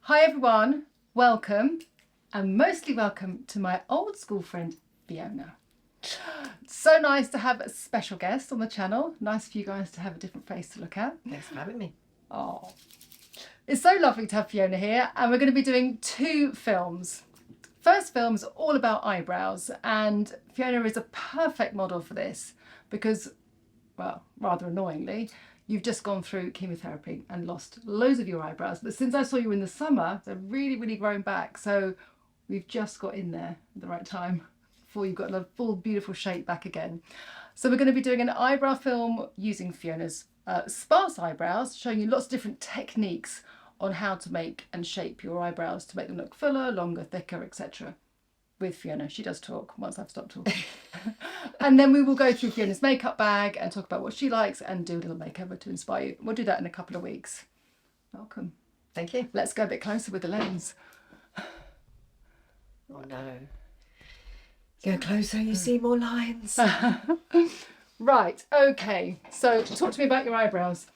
Hi everyone, welcome, and mostly welcome to my old school friend Fiona. So nice to have a special guest on the channel. Nice for you guys to have a different face to look at. Thanks for having me. Oh, it's so lovely to have Fiona here, and we're going to be doing two films. First film is all about eyebrows, and Fiona is a perfect model for this because, well, rather annoyingly, you've just gone through chemotherapy and lost loads of your eyebrows. But since I saw you in the summer, they're really grown back. So we've just got in there at the right time before you've got a full beautiful shape back again. So we're going to be doing an eyebrow film using Fiona's sparse eyebrows, showing you lots of different techniques on how to make and shape your eyebrows to make them look fuller, longer, thicker, etc. With Fiona. She does talk once I've stopped talking. And then we will go through Fiona's makeup bag and talk about what she likes and do a little makeover to inspire you. We'll do that in a couple of weeks. Welcome. Thank you. Let's go a bit closer with the lens. Oh no. Go closer, you see more lines. Right, okay. So talk to me about your eyebrows.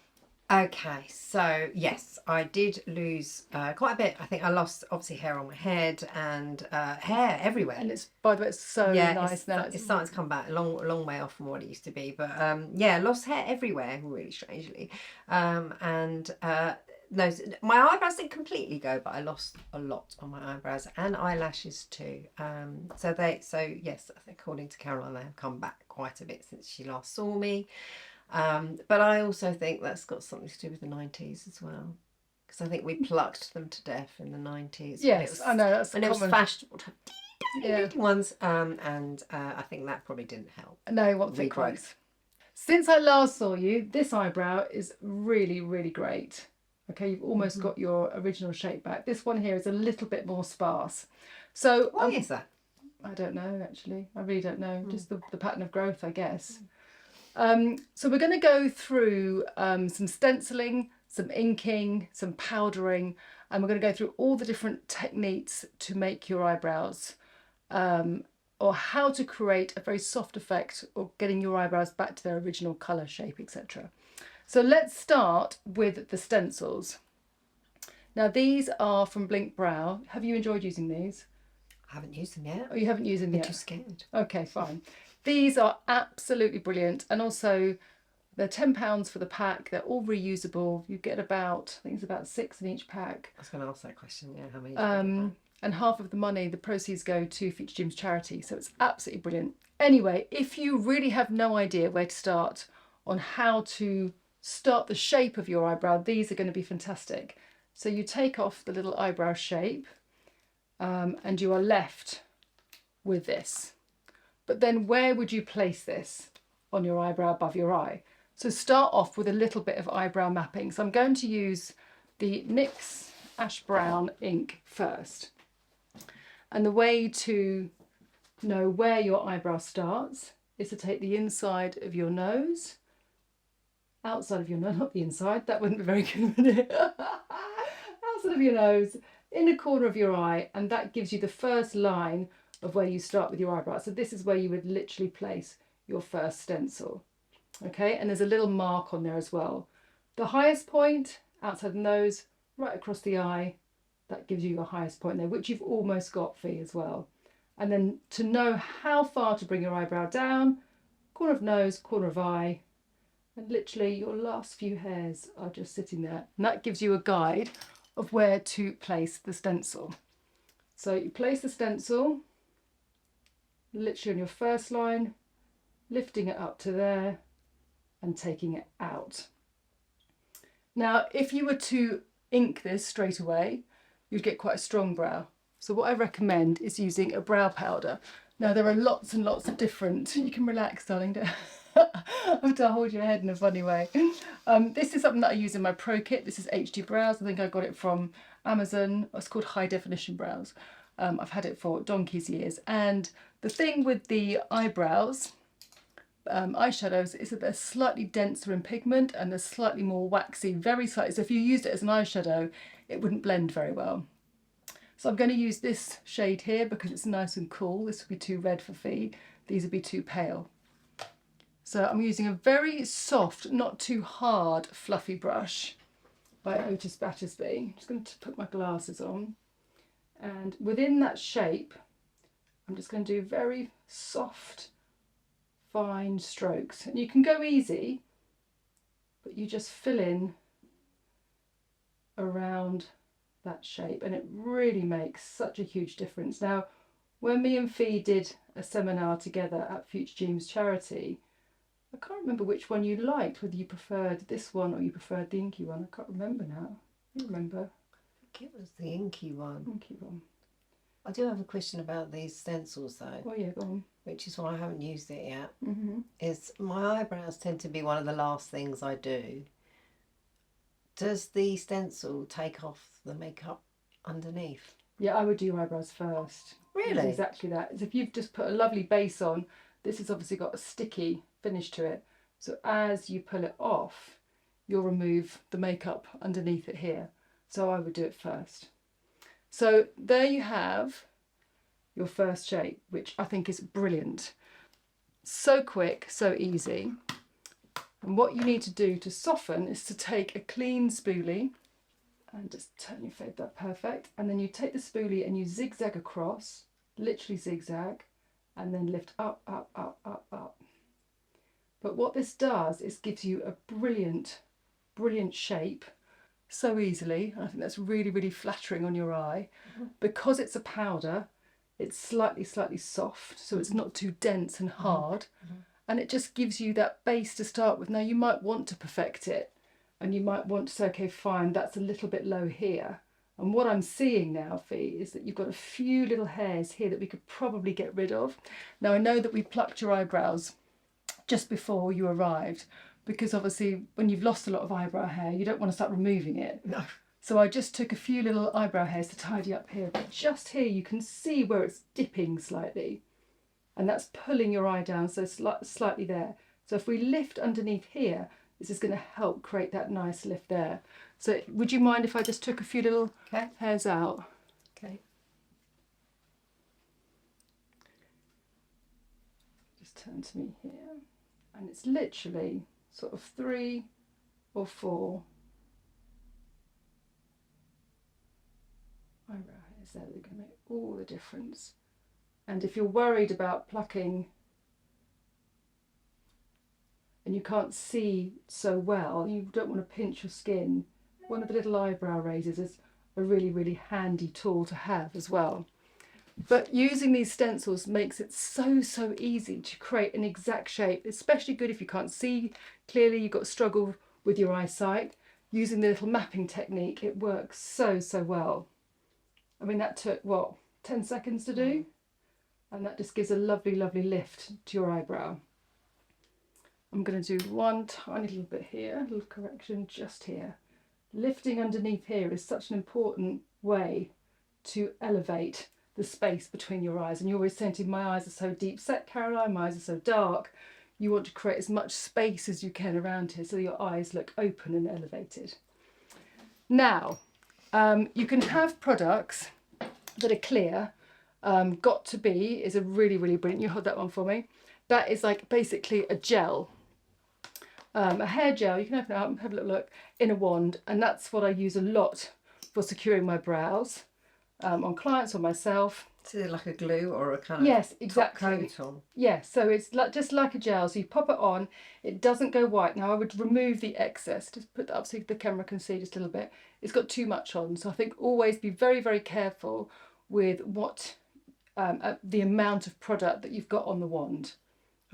Okay, so yes, I did lose quite a bit. I think I lost obviously hair on my head and hair everywhere. And it's, by the way, it's so nice now. It's starting to come back a long way off from what it used to be. But yeah, lost hair everywhere, really strangely. No, my eyebrows didn't completely go, but I lost a lot on my eyebrows and eyelashes too. So yes, according to Caroline, they have come back quite a bit since she last saw me. But I also think that's got something to do with the 90s as well, because I think we plucked them to death in the 90s. Yes, I know, that's and common. It was fashionable to have Yeah. ones, and I think that probably didn't help. No, what thick ones. Since I last saw you, this eyebrow is really great. Okay, you've almost got your original shape back. This one here is a little bit more sparse. So why is that? I don't know, actually. I really don't know. Just the pattern of growth, I guess. So we're going to go through some stenciling, some inking, some powdering, and we're going to go through all the different techniques to make your eyebrows, or how to create a very soft effect or getting your eyebrows back to their original colour, shape, etc. So let's start with the stencils. Now these are from Blink Brow. Have you enjoyed using these? I haven't used them yet. Oh, you haven't used them yet? I'm too scared. Okay, fine. These are absolutely brilliant, and also they're £10 for the pack. They're all reusable. You get about, I think it's about 6 in each pack. I was going to ask that question. Yeah, how many? And half of the money, the proceeds go to Future Jim's charity. So it's absolutely brilliant. Anyway, if you really have no idea where to start on how to start the shape of your eyebrow, these are going to be fantastic. So you take off the little eyebrow shape, and you are left with this. But then where would you place this on your eyebrow above your eye? So start off with a little bit of eyebrow mapping. So I'm going to use the NYX Ash Brown ink first. And the way to know where your eyebrow starts is to take the inside of your nose, outside of your nose, not the inside, that wouldn't be very good, would it? Outside of your nose, in a corner of your eye, and that gives you the first line of where you start with your eyebrow. So this is where you would literally place your first stencil. Okay, and there's a little mark on there as well. The highest point outside the nose, right across the eye, that gives you your highest point there, which you've almost got, Fee, as well. And then to know how far to bring your eyebrow down, corner of nose, corner of eye, and literally your last few hairs are just sitting there. And that gives you a guide of where to place the stencil. So you place the stencil literally on your first line, lifting it up to there and taking it out. Now, if you were to ink this straight away, you'd get quite a strong brow. So what I recommend is using a brow powder. Now, there are lots and lots of different, you can relax, darling, don't I have to hold your head in a funny way. This is something that I use in my pro kit. This is HD Brows. I think I got it from Amazon. It's called High Definition Brows. I've had it for donkey's years. And the thing with the eyebrows, eyeshadows, is that they're slightly denser in pigment and they're slightly more waxy, very slightly. So if you used it as an eyeshadow, it wouldn't blend very well. So I'm going to use this shade here because it's nice and cool. This would be too red for Fee. These would be too pale. So I'm using a very soft, not too hard, fluffy brush by Otis Battersby. I'm just going to put my glasses on, and within that shape I'm just going to do very soft, fine strokes. And you can go easy, but you just fill in around that shape, and it really makes such a huge difference. Now, when me and Fee did a seminar together at Future Dreams Charity, I can't remember which one you liked, whether you preferred this one or you preferred the inky one. I can't remember now. You remember? I think it was the inky one. Inky one. I do have a question about these stencils though. Oh yeah, go on. Which is why I haven't used it yet. Mm-hmm. Is my eyebrows tend to be one of the last things I do. Does the stencil take off the makeup underneath? Yeah, I would do your eyebrows first. Really? It's exactly that. As if you've just put a lovely base on, this has obviously got a sticky finish to it. So as you pull it off, you'll remove the makeup underneath it here. So I would do it first. So there you have your first shape, which I think is brilliant. So quick, so easy. And what you need to do to soften is to take a clean spoolie and just turn your fade that perfect. And then you take the spoolie and you zigzag across, literally zigzag, and then lift up, up, up, up, up. But what this does is gives you a brilliant, brilliant shape so easily. I think that's really, really flattering on your eye. Because it's a powder, it's slightly soft, so it's not too dense and hard. And it just gives you that base to start with. Now you might want to perfect it, and you might want to say, okay, fine, that's a little bit low here. And what I'm seeing now, Fee, is that you've got a few little hairs here that we could probably get rid of. Now I know that we plucked your eyebrows just before you arrived, because obviously when you've lost a lot of eyebrow hair, you don't want to start removing it. No. So I just took a few little eyebrow hairs to tidy up here, but just here you can see where it's dipping slightly, and that's pulling your eye down, so slightly there. So if we lift underneath here, this is going to help create that nice lift there. So would you mind if I just took a few little hairs out? Okay. Just turn to me here, and it's literally sort of 3 or 4 eyebrow hairs there that are going to make all the difference. And if you're worried about plucking and you can't see so well, you don't want to pinch your skin, one of the little eyebrow razors is a really, really handy tool to have as well. But using these stencils makes it so easy to create an exact shape, especially good if you can't see clearly, you've got to struggle with your eyesight. Using the little mapping technique, it works so well. I mean, that took, what, 10 seconds to do? And that just gives a lovely lift to your eyebrow. I'm going to do one tiny little bit here, a little correction just here. Lifting underneath here is such an important way to elevate the space between your eyes. And you're always saying to me, my eyes are so deep set, Caroline, my eyes are so dark. You want to create as much space as you can around here so your eyes look open and elevated. Now, you can have products that are clear. Got to Be is a really brilliant. You hold that one for me. That is like basically a gel, a hair gel. You can open it up and have a little look in a wand, and that's what I use a lot for securing my brows on clients or myself. So like a glue or a kind of yes, exactly. top coat on. Yeah, so it's like, just like a gel. So you pop it on, it doesn't go white. Now I would remove the excess. Just put that up so the camera can see just a little bit. It's got too much on, so I think always be very careful with what the amount of product that you've got on the wand.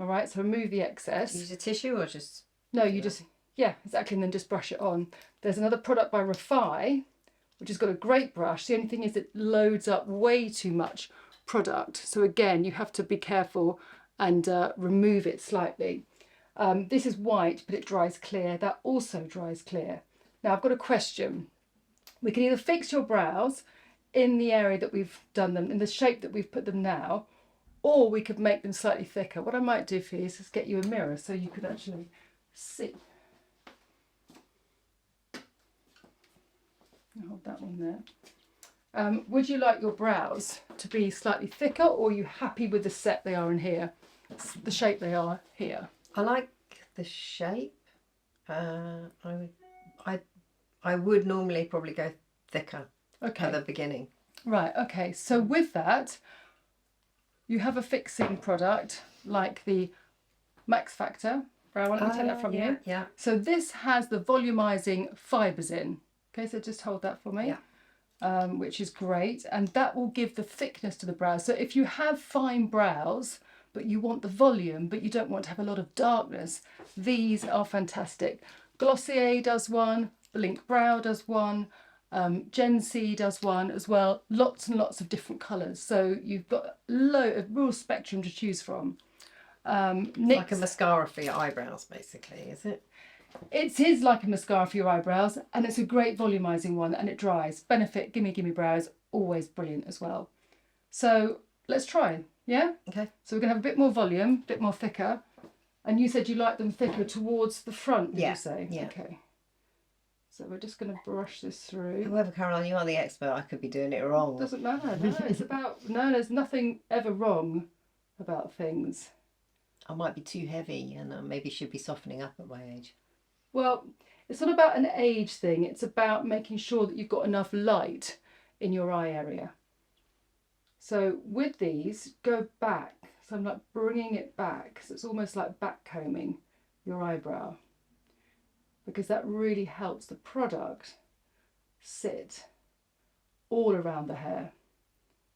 All right, so remove the excess. Use a tissue or just... No, you just, yeah, exactly, and then just brush it on. There's another product by Refi, which has got a great brush. The only thing is it loads up way too much product. So again, you have to be careful and remove it slightly. This is white, but it dries clear. That also dries clear. Now I've got a question. We can either fix your brows in the area that we've done them, in the shape that we've put them now, or we could make them slightly thicker. What I might do for you is just get you a mirror so you can actually see. I'll hold that one there. Would you like your brows to be slightly thicker, or are you happy with the set they are in here, the shape they are here? I like the shape. I I would normally probably go thicker Okay. at the beginning. Right, okay. So with that, you have a fixing product like the Max Factor. Right, let me take that from you. Yeah. So this has the volumizing fibres in. Okay, so just hold that for me. Yeah. Which is great. And that will give the thickness to the brows. So if you have fine brows, but you want the volume, but you don't want to have a lot of darkness, these are fantastic. Glossier does one, Blink Brow does one, Gen C does one as well. Lots and lots of different colours. So you've got a real spectrum to choose from. Like a mascara for your eyebrows, basically, is it? It is like a mascara for your eyebrows, and it's a great volumizing one, and it dries. Benefit Gimme Brows, always brilliant as well. So let's try, yeah? Okay. So we're going to have a bit more volume, a bit more thicker. And you said you like them thicker towards the front, did you say? Yeah. Okay. So we're just going to brush this through. However, Caroline, you are the expert. I could be doing it wrong. Doesn't matter. No, it's about, no, there's nothing ever wrong about things. I might be too heavy and maybe should be softening up at my age. Well, it's not about an age thing. It's about making sure that you've got enough light in your eye area. So with these, go back. So I'm like bringing it back. So it's almost like back combing your eyebrow, because that really helps the product sit all around the hair.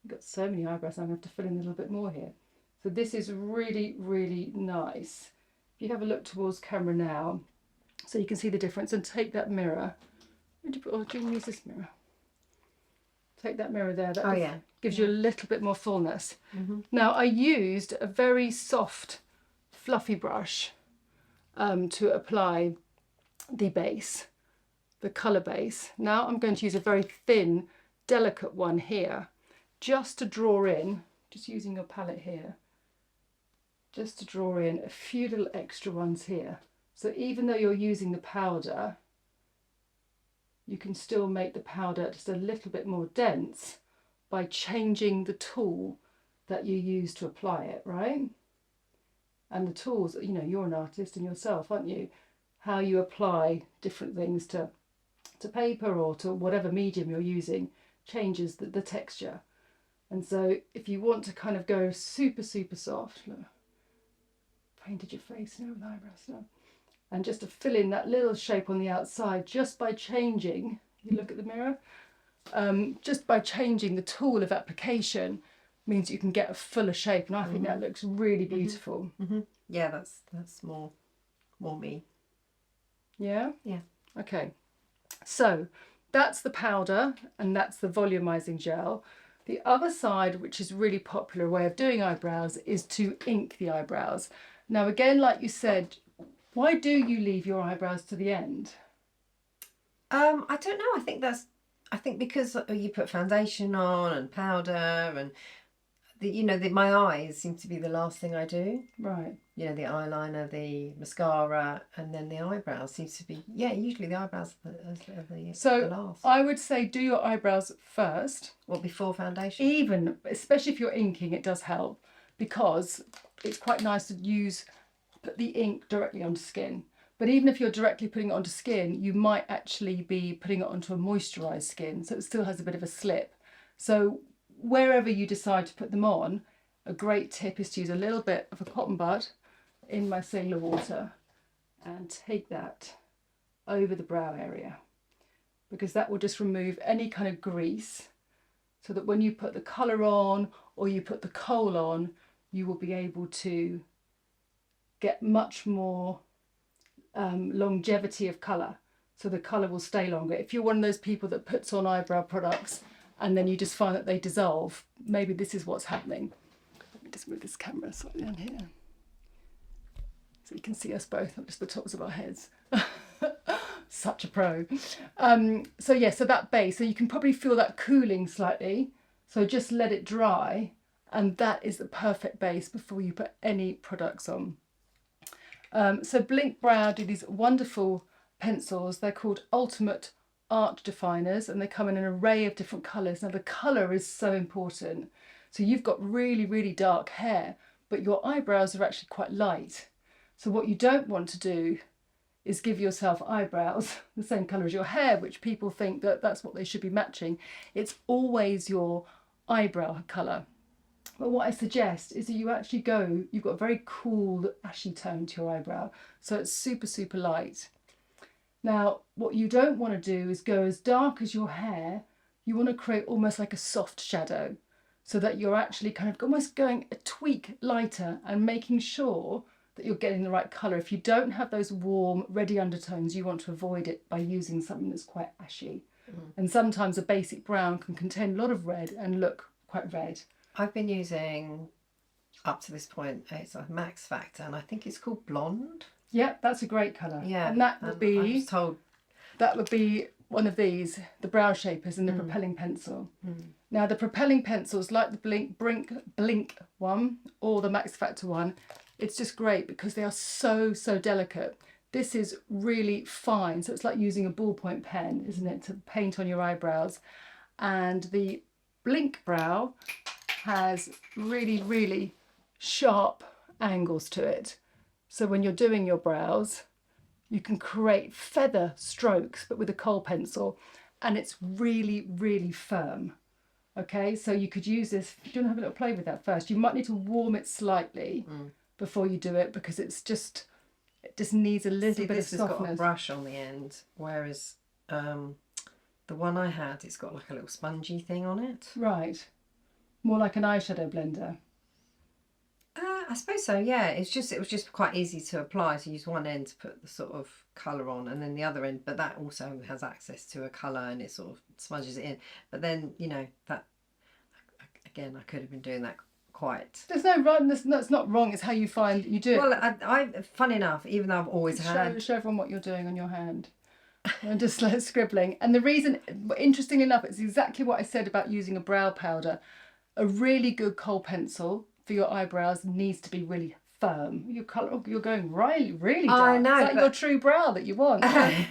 I've got so many eyebrows, I'm going to have to fill in a little bit more here. So this is really, really nice. If you have a look towards camera now, so you can see the difference, and take that mirror. Oh, do you use this mirror? Take that mirror there. That gives you a little bit more fullness. Mm-hmm. Now I used a very soft, fluffy brush to apply the base, the colour base. Now I'm going to use a very thin, delicate one here, just to draw in, just using your palette here, just to draw in a few little extra ones here. So even though you're using the powder, you can still make the powder just a little bit more dense by changing the tool that you use to apply it, right? And the tools, you know, you're an artist in yourself, aren't you? How you apply different things to paper or to whatever medium you're using changes the texture. And so if you want to kind of go super, super soft, look, painted your face now with eyebrows now. And just to fill in that little shape on the outside, just by changing, you look at the mirror, just by changing the tool of application means you can get a fuller shape, and I think that looks really beautiful. Mm-hmm. Yeah, that's more me. Yeah? Yeah. Okay. So that's the powder and that's the volumizing gel. The other side, which is a really popular way of doing eyebrows, is to ink the eyebrows. Now again, like you said, why do you leave your eyebrows to the end? I don't know. I think because you put foundation on and powder and my eyes seem to be the last thing I do. Right. You know, the eyeliner, the mascara, and then the eyebrows seems to be, usually the eyebrows are the last. I would say do your eyebrows first. Well, before foundation? Even, especially if you're inking, it does help, because it's quite nice to put the ink directly onto skin. But even if you're directly putting it onto skin, you might actually be putting it onto a moisturised skin, so it still has a bit of a slip. So wherever you decide to put them on, a great tip is to use a little bit of a cotton bud in micellar water and take that over the brow area, because that will just remove any kind of grease, so that when you put the colour on or you put the kohl on, you will be able to get much more longevity of colour, so the colour will stay longer. If you're one of those people that puts on eyebrow products and then you just find that they dissolve, maybe this is what's happening. Let me just move this camera slightly down here so you can see us both, not just the tops of our heads. Such a pro. So that base, so you can probably feel that cooling slightly, so just let it dry, and that is the perfect base before you put any products on. So Blink Brow do these wonderful pencils. They're called Ultimate Art Definers, and they come in an array of different colours. Now the colour is so important. So you've got really, really dark hair, but your eyebrows are actually quite light. So what you don't want to do is give yourself eyebrows the same colour as your hair, which people think that that's what they should be matching. It's always your eyebrow colour. But what I suggest is that you actually you've got a very cool ashy tone to your eyebrow, so it's super, super light. Now, what you don't want to do is go as dark as your hair. You want to create almost like a soft shadow, so that you're actually kind of almost going a tweak lighter and making sure that you're getting the right colour. If you don't have those warm, ready undertones, you want to avoid it by using something that's quite ashy. And sometimes a basic brown can contain a lot of red and look quite red. I've been using, up to this point, it's a Max Factor, and I think it's called Blonde. Yeah, that's a great colour. Yeah, and that would be, I was told, that would be one of these, the brow shapers and the propelling pencil. Now the propelling pencils, like the Blink one or the Max Factor one, it's just great because they are so, so delicate. This is really fine, so it's like using a ballpoint pen, isn't it, to paint on your eyebrows. And the Blink brow has really, really sharp angles to it. So when you're doing your brows, you can create feather strokes, but with a kohl pencil, and it's really, really firm. Okay, so you could use this. If you want to have a little play with that first, you might need to warm it slightly before you do it, because it just needs a little bit of softness. This has got a brush on the end, whereas the one I had, it's got like a little spongy thing on it. Right, more like an eyeshadow blender. I suppose so, yeah. It was just quite easy to apply. To use one end to put the sort of colour on, and then the other end, but that also has access to a colour, and it sort of smudges it in. But then, you know, that again, I could have been doing that quite. There's no wrong. That's not wrong. It's how you find you do it. Well, I fun enough, even though I've always had. Show everyone what you're doing on your hand. And just like scribbling. And the reason, interestingly enough, it's exactly what I said about using a brow powder. A really good kohl pencil for your eyebrows needs to be really firm. Your colour, you're going really, really dark. I know, it's like your true brow that you want.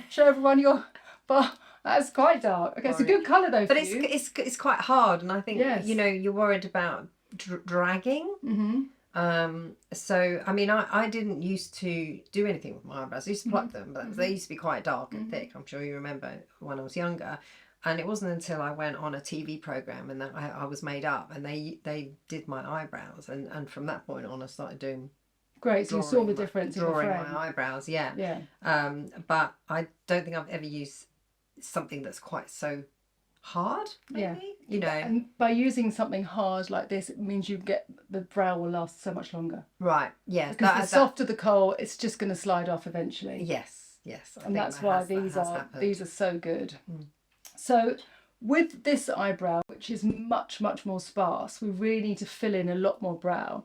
Show everyone your. But that's quite dark. Okay, it's a good colour though. But it's quite hard, and I think yes. You know, you're worried about dragging. So I mean, I didn't used to do anything with my eyebrows. I used to pluck them, but they used to be quite dark and thick. I'm sure you remember when I was younger. And it wasn't until I went on a TV programme and that I was made up, and they did my eyebrows, and from that point on I started doing. Great, so you saw the difference in drawing my eyebrows, yeah. But I don't think I've ever used something that's quite so hard, maybe. Yeah. You know. And by using something hard like this, it means you get the brow will last so much longer. Right. Yes. Because the softer the kohl, it's just going to slide off eventually. Yes. And that's why these are so good. So with this eyebrow, which is much, much more sparse, we really need to fill in a lot more brow.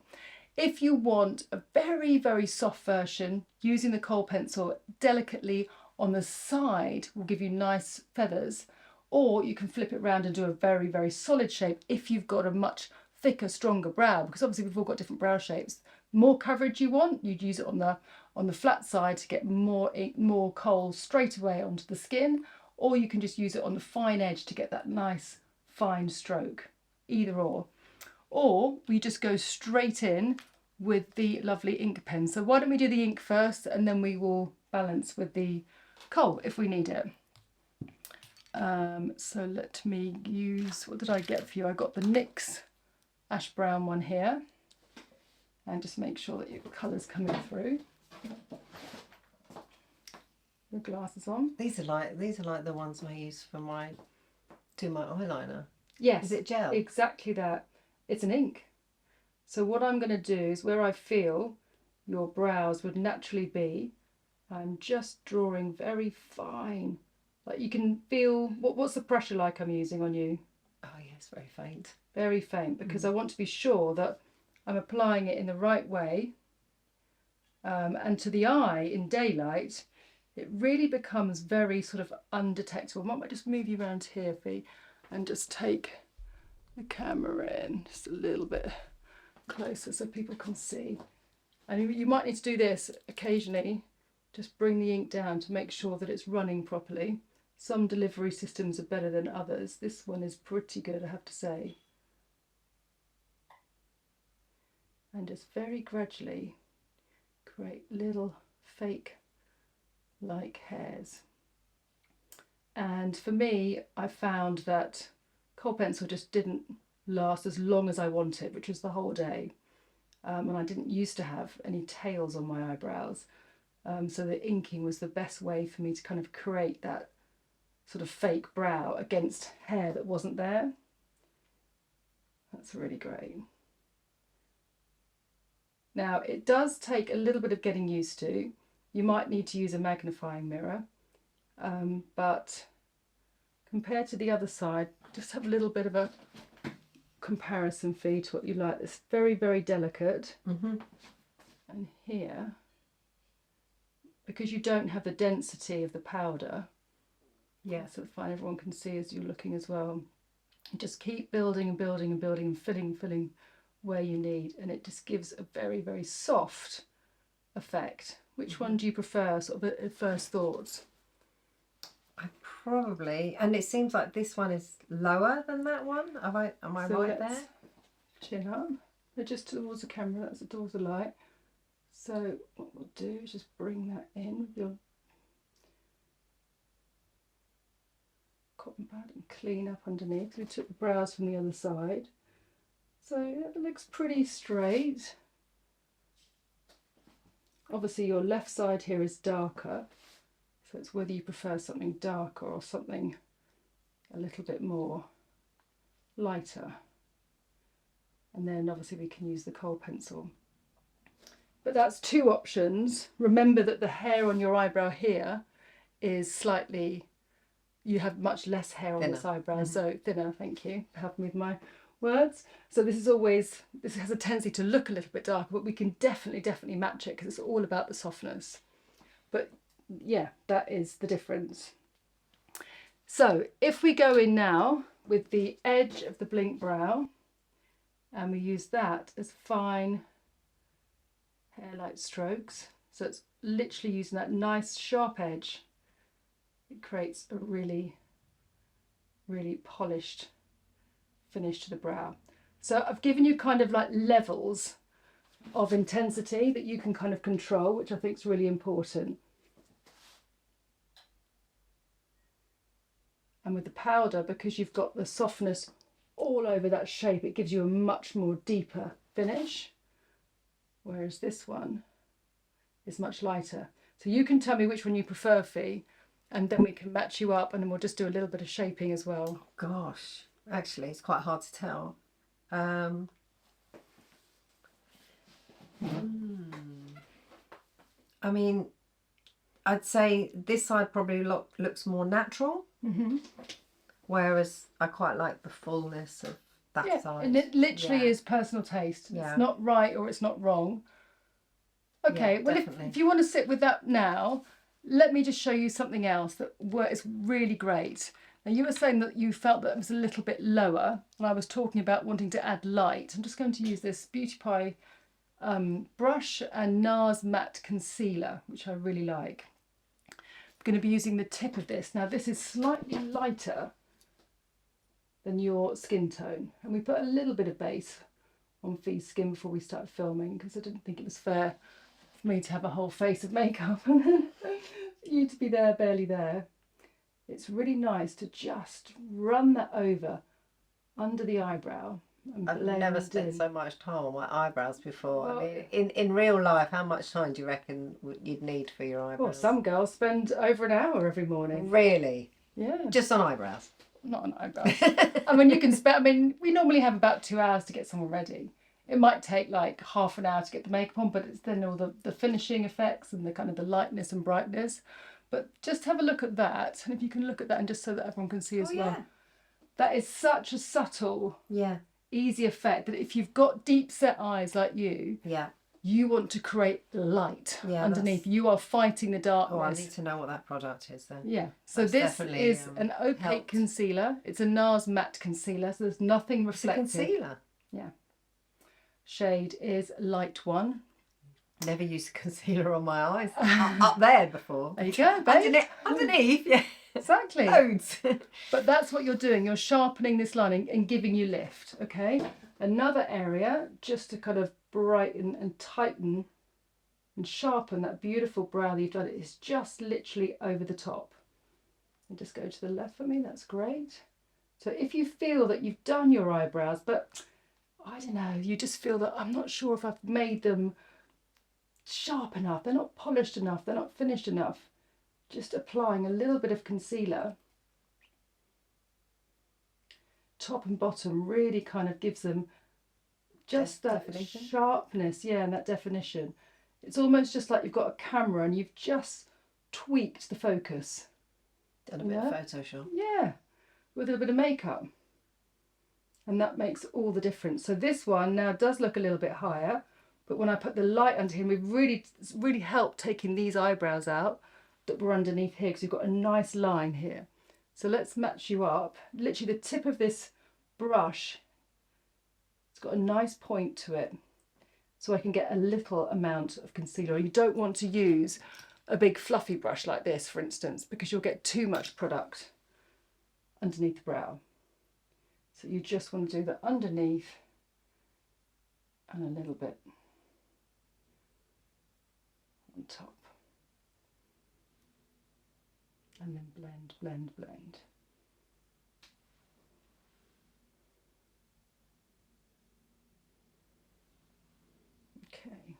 If you want a very, very soft version, using the kohl pencil delicately on the side will give you nice feathers, or you can flip it around and do a very, very solid shape if you've got a much thicker, stronger brow, because obviously we've all got different brow shapes. More coverage you want, you'd use it on the flat side to get more kohl straight away onto the skin, or you can just use it on the fine edge to get that nice fine stroke, either or. Or we just go straight in with the lovely ink pen. So why don't we do the ink first, and then we will balance with the kohl if we need it. So let me use, what did I get for you? I got the NYX ash brown one here, and just make sure that your colour's coming through. The glasses on. These are like the ones I use for my eyeliner. Yes. Is it gel? Exactly that. It's an ink. So what I'm going to do is where I feel your brows would naturally be, I'm just drawing very fine. Like you can feel, what's the pressure like I'm using on you? Oh yes, very faint. Very faint, because I want to be sure that I'm applying it in the right way. And to the eye in daylight, it really becomes very sort of undetectable. I might just move you around here, Fee, and just take the camera in just a little bit closer so people can see. And you might need to do this occasionally, just bring the ink down to make sure that it's running properly. Some delivery systems are better than others. This one is pretty good, I have to say. And just very gradually create little fake like hairs. And for me, I found that kohl pencil just didn't last as long as I wanted, which was the whole day. And I didn't used to have any tails on my eyebrows. So the inking was the best way for me to kind of create that sort of fake brow against hair that wasn't there. That's really great. Now, it does take a little bit of getting used to. You might need to use a magnifying mirror, but compared to the other side, just have a little bit of a comparison for you to what you like. It's very, very delicate. And here, because you don't have the density of the powder, so fine, everyone can see as you're looking as well. You just keep building and building and building and filling where you need, and it just gives a very, very soft effect. Which one do you prefer, sort of at first thoughts? I probably, and it seems like this one is lower than that one. Am I So right there? let's chin up. They're just towards the camera, that's towards the light. So what we'll do is just bring that in with your cotton pad and clean up underneath. We took the brows from the other side. So it looks pretty straight. Obviously your left side here is darker, so it's whether you prefer something darker or something a little bit more lighter. And then obviously we can use the kohl pencil. But that's two options. Remember that the hair on your eyebrow here is slightly, you have much less hair on this eyebrow, so thinner, thank you for helping me with my words. So this has a tendency to look a little bit darker, but we can definitely match it because it's all about the softness. But yeah, that is the difference. So if we go in now with the edge of the blink brow, and we use that as fine hair-light strokes, so it's literally using that nice sharp edge, it creates a really, really polished finish to the brow. So I've given you kind of like levels of intensity that you can kind of control, which I think is really important. And with the powder, because you've got the softness all over that shape, it gives you a much more deeper finish, whereas this one is much lighter. So you can tell me which one you prefer, Fee, and then we can match you up, and then we'll just do a little bit of shaping as well. Gosh, actually it's quite hard to tell. I mean, I'd say this side probably looks more natural, whereas I quite like the fullness of that side. And it literally is personal taste. It's not right or it's not wrong. Okay, well, if you want to sit with that now, let me just show you something else that is really great. Now, you were saying that you felt that it was a little bit lower, and I was talking about wanting to add light. I'm just going to use this Beauty Pie brush and NARS matte concealer, which I really like. I'm going to be using the tip of this. Now, this is slightly lighter than your skin tone, and we put a little bit of base on Fee's skin before we started filming, because I didn't think it was fair for me to have a whole face of makeup and then you to be there, barely there. It's really nice to just run that over under the eyebrow. I've never spent so much time on my eyebrows before. Well, I mean, in real life, how much time do you reckon you'd need for your eyebrows? Well, some girls spend over an hour every morning. Really? Yeah. Just on eyebrows? Not on eyebrows. I mean, you can spend, I mean, we normally have about 2 hours to get someone ready. It might take like half an hour to get the makeup on, but it's then all the finishing effects and the kind of the lightness and brightness. But just have a look at that. And if you can look at that, and just so that everyone can see as well. That is such a subtle, easy effect that if you've got deep set eyes like you, you want to create light underneath. You are fighting the darkness. Oh, I need to know what that product is then. Yeah. So this is an opaque concealer. It's a NARS matte concealer, so there's nothing reflective. It's a concealer? Yeah. Shade is light 1. Never used a concealer on my eyes. Up there before. There you go, babe. Underneath, yeah. Exactly. Loads. But that's what you're doing. You're sharpening this line and giving you lift, okay? Another area, just to kind of brighten and tighten and sharpen that beautiful brow that you've done. It's just literally over the top. And just go to the left for me, that's great. So if you feel that you've done your eyebrows, but I don't know, you just feel that I'm not sure if I've made them sharp enough, they're not polished enough, they're not finished enough, just applying a little bit of concealer. Top and bottom really kind of gives them just that definition. Sharpness, yeah, and that definition. It's almost just like you've got a camera and you've just tweaked the focus. Done a bit of Photoshop. Yeah, with a bit of makeup. And that makes all the difference. So this one now does look a little bit higher, but when I put the light under him, it's really helped taking these eyebrows out that were underneath here, because you've got a nice line here. So let's match you up. Literally the tip of this brush, it's got a nice point to it, so I can get a little amount of concealer. You don't want to use a big fluffy brush like this, for instance, because you'll get too much product underneath the brow. So you just want to do the underneath and a little bit on top. And then blend, blend, blend. Okay.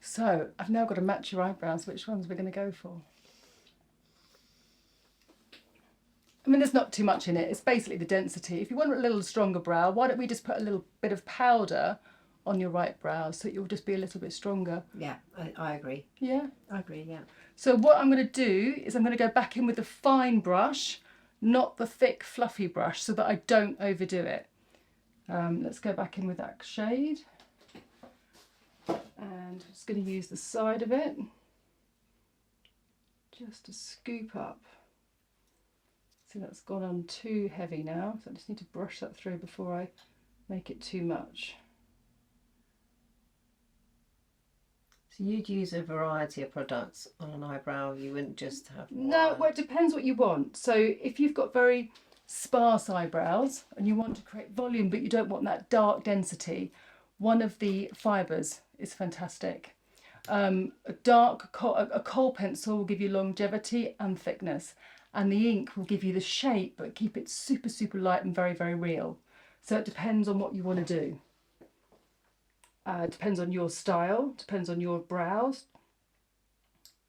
So I've now got to match your eyebrows. Which ones we're going to go for? I mean, there's not too much in it. It's basically the density. If you want a little stronger brow, why don't we just put a little bit of powder on your right brow so that you'll just be a little bit stronger. Yeah, I agree. Yeah? I agree, yeah. So what I'm going to do is I'm going to go back in with the fine brush, not the thick fluffy brush, so that I don't overdo it. Let's go back in with that shade. And I'm just going to use the side of it just to scoop up. See, that's gone on too heavy now, so I just need to brush that through before I make it too much. So you'd use a variety of products on an eyebrow, you wouldn't just have one? No, well, it depends what you want. So if you've got very sparse eyebrows and you want to create volume but you don't want that dark density, one of the fibres is fantastic. A kohl pencil will give you longevity and thickness, and the ink will give you the shape but keep it super, super light and very, very real. So it depends on what you want to do. Depends on your style, depends on your brows.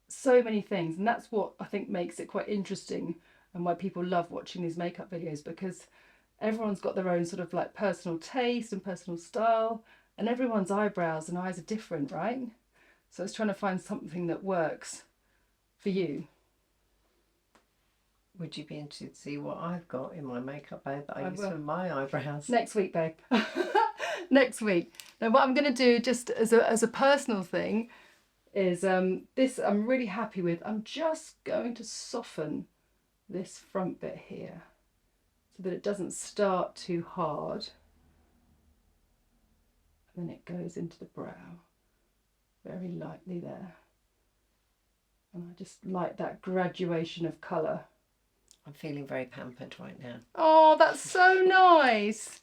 So many things, and that's what I think makes it quite interesting and why people love watching these makeup videos, because everyone's got their own sort of like personal taste and personal style, and everyone's eyebrows and eyes are different, right? So it's trying to find something that works for you. Would you be interested to see what I've got in my makeup bag that I use for my eyebrows? Next week, babe. Next week. Now what I'm going to do just as a personal thing is this I'm really happy with. I'm just going to soften this front bit here so that it doesn't start too hard. And then it goes into the brow very lightly there. And I just like that graduation of colour. I'm feeling very pampered right now. Oh, that's so nice.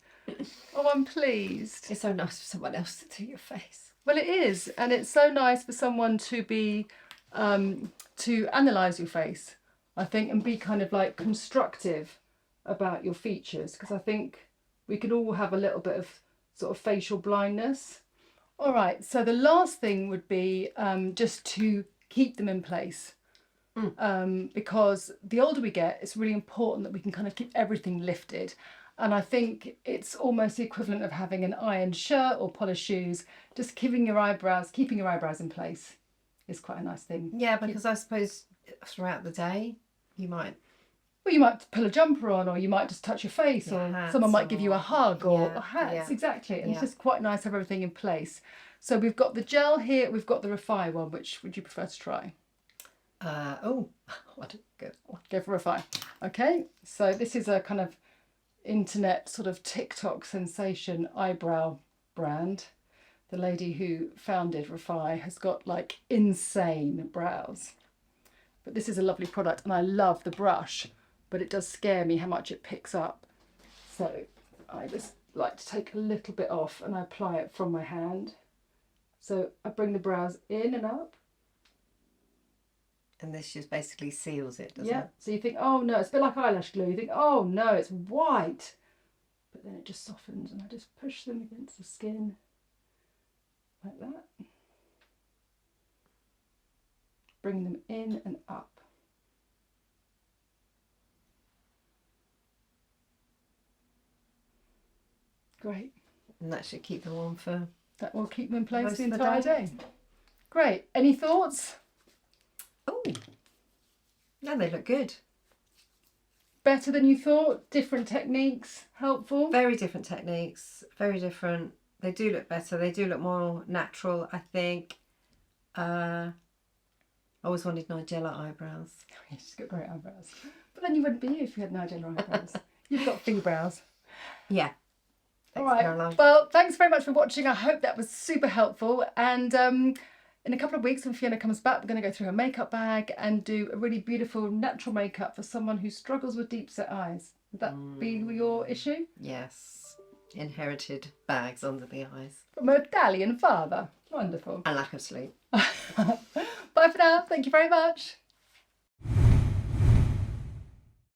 Oh, I'm pleased. It's so nice for someone else to do your face. Well, it is, and it's so nice for someone to be to analyse your face, I think, and be kind of like constructive about your features, because I think we can all have a little bit of sort of facial blindness. All right, so the last thing would be just to keep them in place. Because the older we get, it's really important that we can kind of keep everything lifted. And I think it's almost the equivalent of having an ironed shirt or polished shoes. Just keeping your eyebrows in place is quite a nice thing. Yeah, because I suppose throughout the day you might... Well, you might pull a jumper on, or you might just touch your face, or someone might give you a hug, or hats, yeah. exactly. And it's just quite nice to have everything in place. So we've got the gel here, we've got the Refine one. Which would you prefer to try? I don't Go for Refine. Okay, so this is a kind of internet sort of TikTok sensation eyebrow brand. The lady who founded Refine has got like insane brows. But this is a lovely product, and I love the brush, but it does scare me how much it picks up. So I just like to take a little bit off and I apply it from my hand. So I bring the brows in and up. And this just basically seals it, doesn't Yeah. it? So you think, oh no, it's a bit like eyelash glue. You think, oh no, it's white. But then it just softens, and I just push them against the skin like that. Bring them in and up. Great. And that should keep them on for... That will keep them in place Most the of the entire day. day. Great. Any thoughts? Oh, no, they look good. Better than you thought? Different techniques? Helpful? Very different techniques, very different. They do look better. They do look more natural, I think. I always wanted Nigella eyebrows. Yeah, she's got great eyebrows. But then you wouldn't be you if you had Nigella eyebrows. You've got fee brows. Yeah. All Thanks, right. Caroline. Well, thanks very much for watching. I hope that was super helpful. And in a couple of weeks when Fiona comes back, we're going to go through her makeup bag and do a really beautiful natural makeup for someone who struggles with deep set eyes. Would that be your issue? Yes. Inherited bags under the eyes. From her Italian father. Wonderful. And lack of sleep. Bye for now. Thank you very much.